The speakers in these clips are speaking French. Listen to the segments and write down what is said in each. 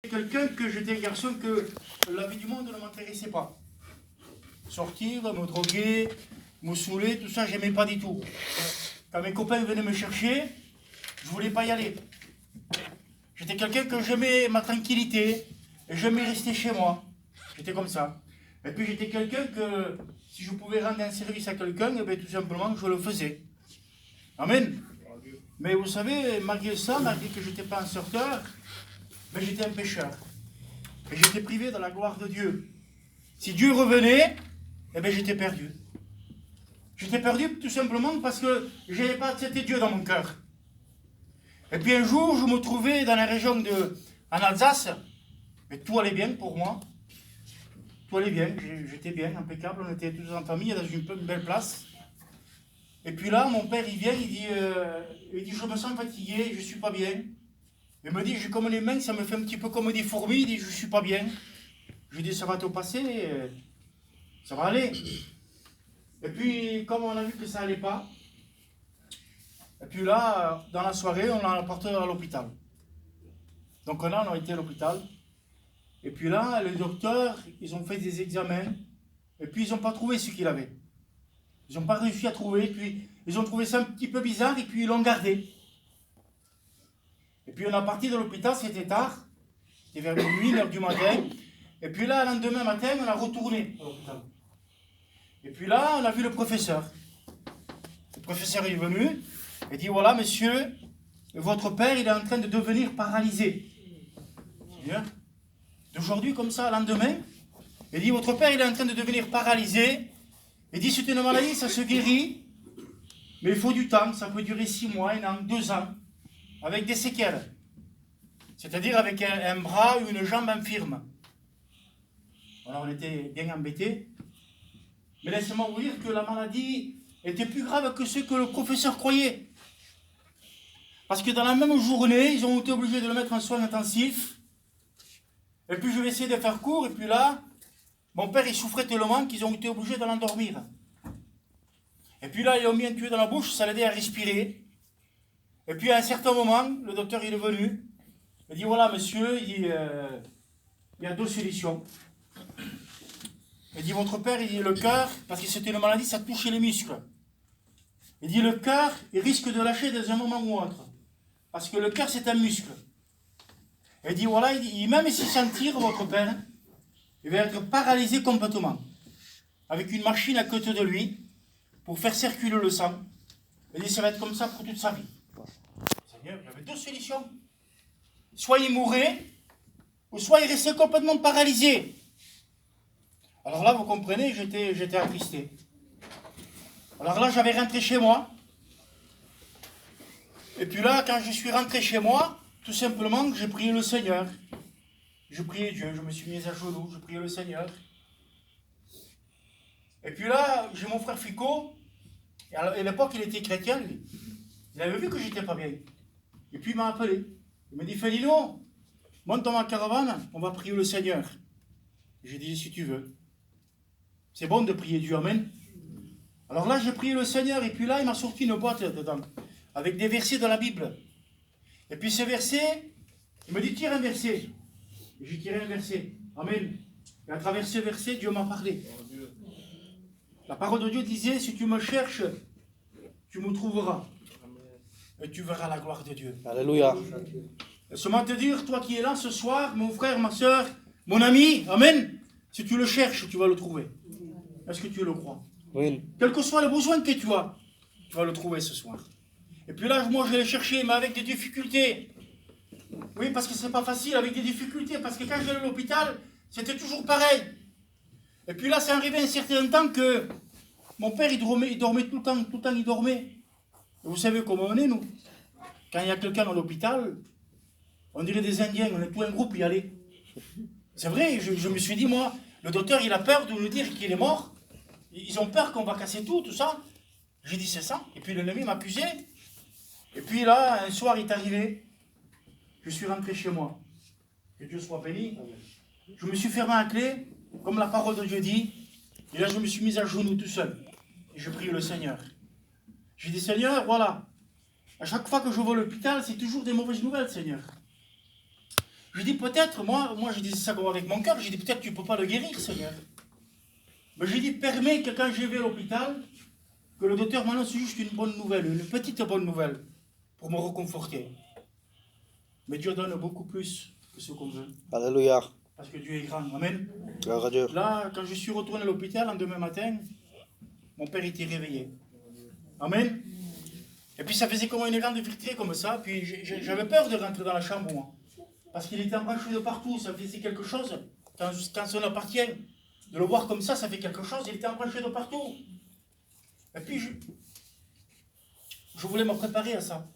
Quelqu'un que j'étais un garçon que la vie du monde ne m'intéressait pas. Sortir, me droguer, me saouler, tout ça, j'aimais pas du tout. Quand mes copains venaient me chercher, je voulais pas y aller. J'étais quelqu'un que j'aimais ma tranquillité, et j'aimais rester chez moi. J'étais comme ça. Et puis j'étais quelqu'un que, si je pouvais rendre un service à quelqu'un, eh bien, tout simplement, je le faisais. Amen. Mais vous savez, malgré ça, malgré que je n'étais pas un sorteur, mais j'étais un pécheur. Et j'étais privé de la gloire de Dieu. Si Dieu revenait, eh bien j'étais perdu. J'étais perdu tout simplement parce que je n'avais pas accepté Dieu dans mon cœur. Et puis un jour, je me trouvais dans la région en Alsace, mais tout allait bien pour moi. Tout allait bien, j'étais bien, impeccable, on était tous en famille dans une belle place. Et puis là, mon père, il vient, il dit, je me sens fatigué, je ne suis pas bien. Il me dit, j'ai comme les mains, ça me fait un petit peu comme des fourmis, il dit, je ne suis pas bien. Je lui dis, ça va te passer, ça va aller. Et puis, comme on a vu que ça n'allait pas, et puis là, dans la soirée, on l'a apporté à l'hôpital. Donc là, on a été à l'hôpital. Et puis là, les docteurs, ils ont fait des examens, et puis ils n'ont pas trouvé ce qu'il avait. Ils n'ont pas réussi à trouver, et puis ils ont trouvé ça un petit peu bizarre, et puis ils l'ont gardé. Et puis on est parti de l'hôpital, c'était tard, c'était vers minuit, 1h du matin. Et puis là, le lendemain matin, on a retourné à l'hôpital. Et puis là, on a vu le professeur. Le professeur est venu et dit, voilà monsieur, votre père, il est en train de devenir paralysé. Bien. D'aujourd'hui, comme ça, le lendemain, il dit, votre père, il est en train de devenir paralysé. Il dit, c'est une maladie, ça se guérit, mais il faut du temps, ça peut durer 6 mois, 1 an, 2 ans, avec des séquelles. C'est-à-dire avec un bras ou une jambe infirme. Alors on était bien embêtés. Mais laissez-moi vous dire que la maladie était plus grave que ce que le professeur croyait. Parce que dans la même journée, ils ont été obligés de le mettre en soins intensifs. Et puis je vais essayer de faire court, et puis là, mon père il souffrait tellement qu'ils ont été obligés de l'endormir. Et puis là, ils ont mis un tuyau dans la bouche, ça l'aidait à respirer. Et puis à un certain moment, le docteur il est venu, il dit voilà monsieur, il y a 2 solutions. Il dit votre père, il dit le cœur, parce que c'était une maladie, ça touchait les muscles. Il dit le cœur, il risque de lâcher dans un moment ou autre. Parce que le cœur c'est un muscle. Il dit voilà, il dit, même si ça tire votre père, il va être paralysé complètement. Avec une machine à côté de lui, pour faire circuler le sang. Il dit ça va être comme ça pour toute sa vie. Seigneur, il y avait 2 solutions. Soit il mourait, ou soit il restait complètement paralysé. Alors là, vous comprenez, j'étais attristé. Alors là, j'avais rentré chez moi. Et puis là, quand je suis rentré chez moi, tout simplement, j'ai prié le Seigneur. Je priais Dieu, je me suis mis à genoux, je priais le Seigneur. Et puis là, j'ai mon frère Fico. Et à l'époque, il était chrétien, lui. Il avait vu que j'étais pas bien. Et puis il m'a appelé. Il m'a dit, Felino, monte dans ma caravane, on va prier le Seigneur. J'ai dit, si tu veux. C'est bon de prier Dieu, amen. Alors là, j'ai prié le Seigneur, et puis là, il m'a sorti une boîte dedans, avec des versets de la Bible. Et puis ces versets, il me dit, tire un verset. Et j'ai tiré un verset, amen. Et à travers ce verset, Dieu m'a parlé. La parole de Dieu disait, si tu me cherches, tu me trouveras. Et tu verras la gloire de Dieu. Alléluia. Laisse-moi te dire, toi qui es là ce soir, mon frère, ma soeur, mon ami, amen. Si tu le cherches, tu vas le trouver. Est-ce que tu le crois? Oui. Quel que soit le besoin que tu vas le trouver ce soir. Et puis là, moi, je l'ai cherché, mais avec des difficultés. Oui, parce que c'est pas facile, avec des difficultés. Parce que quand j'allais à l'hôpital, c'était toujours pareil. Et puis là, c'est arrivé un certain temps que mon père, il dormait tout le temps, il dormait. Et vous savez comment on est, nous? Quand il y a quelqu'un dans l'hôpital, on dirait des Indiens, on est tout un groupe y aller. C'est vrai, je me suis dit, moi, le docteur, il a peur de nous dire qu'il est mort. Ils ont peur qu'on va casser tout ça. J'ai dit, c'est ça. Et puis l'ennemi m'accusait. Et puis là, un soir, il est arrivé. Je suis rentré chez moi. Que Dieu soit béni. Je me suis fermé à clé, comme la parole de Dieu dit. Et là, je me suis mis à genoux tout seul. Et je prie le Seigneur. J'ai dit, Seigneur, voilà. À chaque fois que je vais à l'hôpital, c'est toujours des mauvaises nouvelles, Seigneur. Je dis peut-être, moi je disais ça comme avec mon cœur, je dis peut-être tu ne peux pas le guérir, Seigneur. Mais j'ai dit, permets que quand je vais à l'hôpital, que le docteur m'annonce juste une bonne nouvelle, une petite bonne nouvelle, pour me réconforter. Mais Dieu donne beaucoup plus que ce qu'on veut. Alléluia. Parce que Dieu est grand. Amen. Gloire à Dieu. Là, quand je suis retourné à l'hôpital, lendemain matin, mon père était réveillé. Amen. Et puis ça faisait comme une grande fierté comme ça. Puis j'avais peur de rentrer dans la chambre, moi. Parce qu'il était embranché de partout. Ça faisait quelque chose. Quand on appartient, de le voir comme ça fait quelque chose. Il était embranché de partout. Et puis je voulais me préparer à ça.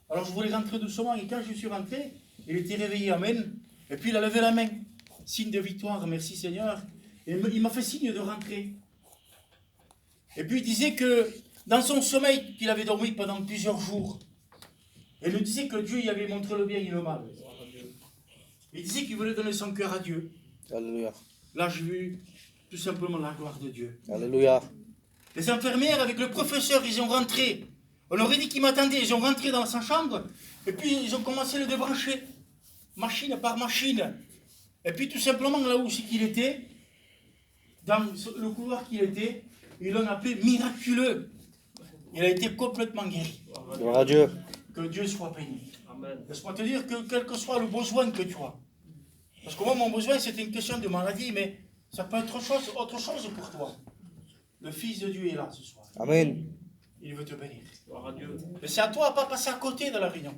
Alors je voulais rentrer doucement. Et quand je suis rentré, il était réveillé. Amen. Et puis il a levé la main. Signe de victoire. Merci Seigneur. Et il m'a fait signe de rentrer. Et puis il disait que dans son sommeil, qu'il avait dormi pendant plusieurs jours, il nous disait que Dieu y avait montré le bien et le mal. Il disait qu'il voulait donner son cœur à Dieu. Alléluia. Là, j'ai vu tout simplement la gloire de Dieu. Alléluia. Les infirmières avec le professeur, ils ont rentré. On aurait dit qu'ils m'attendaient. Ils ont rentré dans sa chambre. Et puis, ils ont commencé à le débrancher. Machine par machine. Et puis, tout simplement, là où c'est qu'il était, dans le couloir qu'il était, ils l'ont appelé miraculeux. Il a été complètement guéri. Gloire à Dieu. Que Dieu soit béni. Laisse-moi te dire que quel que soit le besoin que tu as. Parce que moi, mon besoin, c'était une question de maladie, mais ça peut être autre chose pour toi. Le Fils de Dieu est là ce soir. Amen. Il veut te bénir. Mais c'est à toi de ne pas passer à côté de la réunion.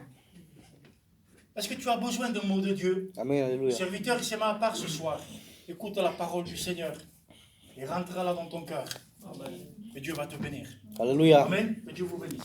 Est-ce que tu as besoin d'un mot de Dieu? Amen. Le Alléluia. serviteur, il s'est mis à part ce soir. Écoute la parole du Seigneur. Et rentre là dans ton cœur. Et Dieu va te bénir. Alléluia. Amen. Que Dieu vous bénisse.